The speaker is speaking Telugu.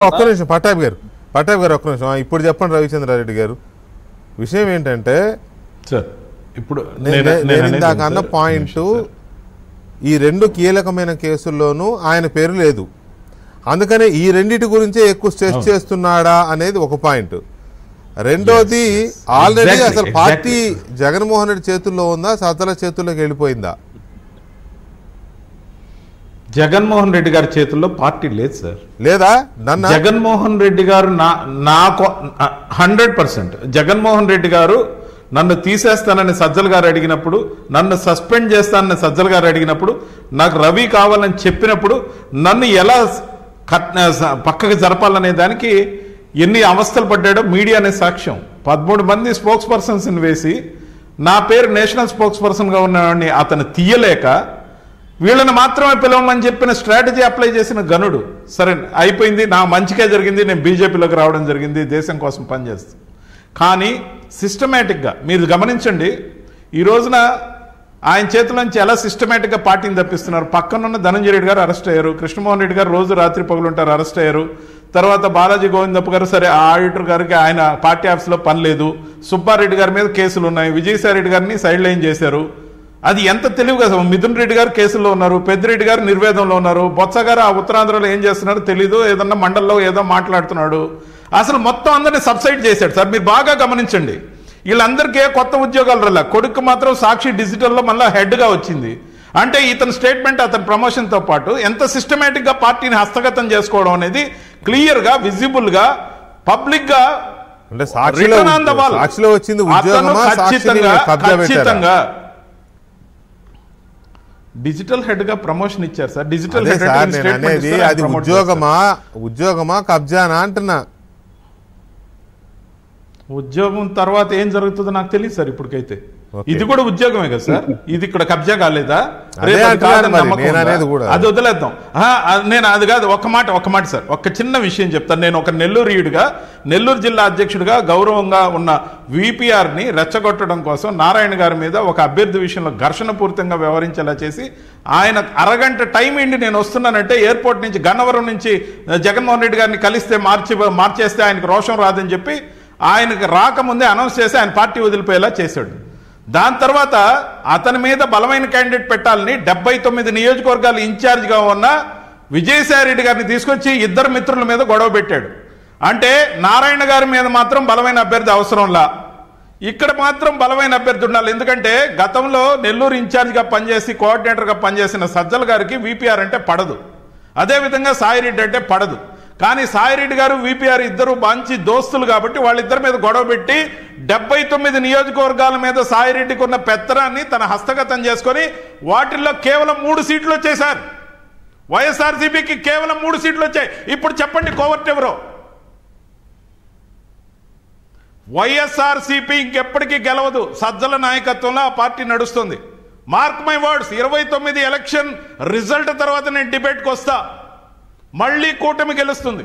ఒక్క నిమిషం పట్టాభి గారు ఒక్క నిమిషం ఇప్పుడు చెప్పండి రవిచంద్రారెడ్డి గారు. విషయం ఏంటంటే ఇప్పుడు నేను ఇందాక అన్న పాయింట్, ఈ రెండు కీలకమైన కేసుల్లోనూ ఆయన పేరు లేదు, అందుకనే ఈ రెండిటి గురించే ఎక్కువ స్ట్రెస్ చేస్తున్నాడా అనేది ఒక పాయింట్. రెండోది, ఆల్రెడీ అసలు పార్టీ జగన్మోహన్ రెడ్డి చేతుల్లో ఉందా, సజ్జల చేతుల్లోకి వెళ్ళిపోయిందా? జగన్మోహన్ రెడ్డి గారి చేతుల్లో పార్టీ లేదు సార్. లేదా? జగన్మోహన్ రెడ్డి గారు నాకు 100% జగన్మోహన్ రెడ్డి గారు నన్ను తీసేస్తానని సజ్జల గారు అడిగినప్పుడు, నన్ను సస్పెండ్ చేస్తానని సజ్జల గారు అడిగినప్పుడు, నాకు రవి కావాలని చెప్పినప్పుడు నన్ను ఎలా పక్కకు జరపాలనే దానికి ఎన్ని అవస్థలు పడ్డాడో మీడియానే సాక్ష్యం. 13 మంది స్పోక్స్ పర్సన్స్ని వేసి నా పేరు నేషనల్ స్పోక్స్ పర్సన్గా ఉన్నవాడిని అతను తీయలేక వీళ్ళని మాత్రమే పిలవమని చెప్పిన స్ట్రాటజీ అప్లై చేసిన గనుడు. సరే అయిపోయింది, నా మంచిగా జరిగింది, నేను బీజేపీలోకి రావడం జరిగింది, దేశం కోసం పనిచేస్తాను. కానీ సిస్టమేటిక్గా మీరు గమనించండి, ఈ రోజున ఆయన చేతుల నుంచి ఎలా సిస్టమేటిక్గా పార్టీని తప్పిస్తున్నారు. పక్కనున్న ధనంజయ రెడ్డి గారు అరెస్ట్ అయ్యారు, కృష్ణమోహన్ రెడ్డి గారు రోజు రాత్రి పగులుంటారు అరెస్ట్ అయ్యారు. తర్వాత బాలాజీ గోవిందప్ప గారు, సరే ఆ ఆడిటర్ గారికి ఆయన పార్టీ ఆఫీస్లో పని లేదు, సుబ్బారెడ్డి గారి మీద కేసులు ఉన్నాయి, విజయసాయి రెడ్డి గారిని సైడ్ లైన్ చేశారు. అది ఎంత తెలివిగా, మిథున్ రెడ్డి గారు కేసుల్లో ఉన్నారు, పెద్దిరెడ్డి గారు నిర్వేదంలో ఉన్నారు, బొత్స గారు ఆ ఉత్తరాంధ్రలో ఏం చేస్తున్నారో తెలీదు, ఏదన్నా మండల్లో ఏదో మాట్లాడుతున్నాడు. అసలు మొత్తం అందరినీ సబ్సైడ్ చేశాడు సార్. మీరు బాగా గమనించండి, వీళ్ళందరికీ కొత్త ఉద్యోగాలు రాలే, కొడుకు మాత్రం సాక్షి డిజిటల్లో మళ్ళీ హెడ్గా వచ్చింది. అంటే ఇతని స్టేట్మెంట్, అతని ప్రమోషన్తో పాటు ఎంత సిస్టమేటిక్గా పార్టీని హస్తగతం చేసుకోవడం అనేది క్లియర్గా, విజిబుల్గా, పబ్లిక్గా ఖచ్చితంగా డిజిటల్ హెడ్ గా ప్రమోషన్ ఇచ్చారు సార్. డిజిటల్ హెడ్ అనేది అది ఉద్యోగమా కబ్జానా అంటున్నా. ఉద్యోగం తర్వాత ఏం జరుగుతుందో నాకు తెలియదు సార్ ఇప్పటికైతే. ఇది కూడా ఉద్యోగమే కదా సార్, ఇది ఇక్కడ కబ్జా కాలేదా? అది వదిలేద్దాం. నేను అది కాదు, ఒక మాట సార్, ఒక చిన్న విషయం చెప్తాను. నేను ఒక నెల్లూరుయుడిగా, నెల్లూరు జిల్లా అధ్యక్షుడిగా గౌరవంగా ఉన్న VPRని రెచ్చగొట్టడం కోసం నారాయణ గారి మీద ఒక అభ్యర్థి విషయంలో ఘర్షణ పూరితంగా వ్యవహరించేలా చేసి ఆయన అరగంట టైం ఏంటి నేను వస్తున్నానంటే ఎయిర్పోర్ట్ నుంచి గన్నవరం నుంచి జగన్మోహన్ రెడ్డి గారిని కలిస్తే మార్చేస్తే ఆయనకు రోషం రాదని చెప్పి ఆయనకు రాకముందే అనౌన్స్ చేసి ఆయన పార్టీ వదిలిపోయేలా చేశాడు. దాని తర్వాత అతని మీద బలమైన క్యాండిడేట్ పెట్టాలని 79 నియోజకవర్గాలు ఇన్ఛార్జ్గా ఉన్న విజయసాయి రెడ్డి గారిని తీసుకొచ్చి ఇద్దరు మిత్రుల మీద గొడవ పెట్టాడు. అంటే నారాయణ గారి మీద మాత్రం బలమైన అభ్యర్థి అవసరంలా, ఇక్కడ మాత్రం బలమైన అభ్యర్థి ఉండాలి. ఎందుకంటే గతంలో నెల్లూరు ఇన్ఛార్జ్గా పనిచేసి కోఆర్డినేటర్గా పనిచేసిన సజ్జల గారికి VPR అంటే పడదు, అదేవిధంగా సాయిరెడ్డి అంటే పడదు. కానీ సాయిరెడ్డి గారు VPR ఇద్దరు మంచి దోస్తులు కాబట్టి వాళ్ళిద్దరి మీద గొడవ పెట్టి 79 నియోజకవర్గాల మీద సాయిరెడ్డికి ఉన్న పెత్తనాన్ని తన హస్తగతం చేసుకొని వాటిల్లో కేవలం 3 సీట్లు వచ్చాయి సార్. వైఎస్ఆర్సీపీకి కేవలం 3 సీట్లు వచ్చాయి. ఇప్పుడు చెప్పండి కోవర్ట్ ఎవరో? వైఎస్ఆర్సీపీ ఇంకెప్పటికీ గెలవదు, సజ్జల నాయకత్వంలో ఆ పార్టీ నడుస్తుంది. Mark my words, 29 election result తర్వాత నేను డిబేట్కి వస్తా, మళ్ళీ కూటమి గెలుస్తుంది.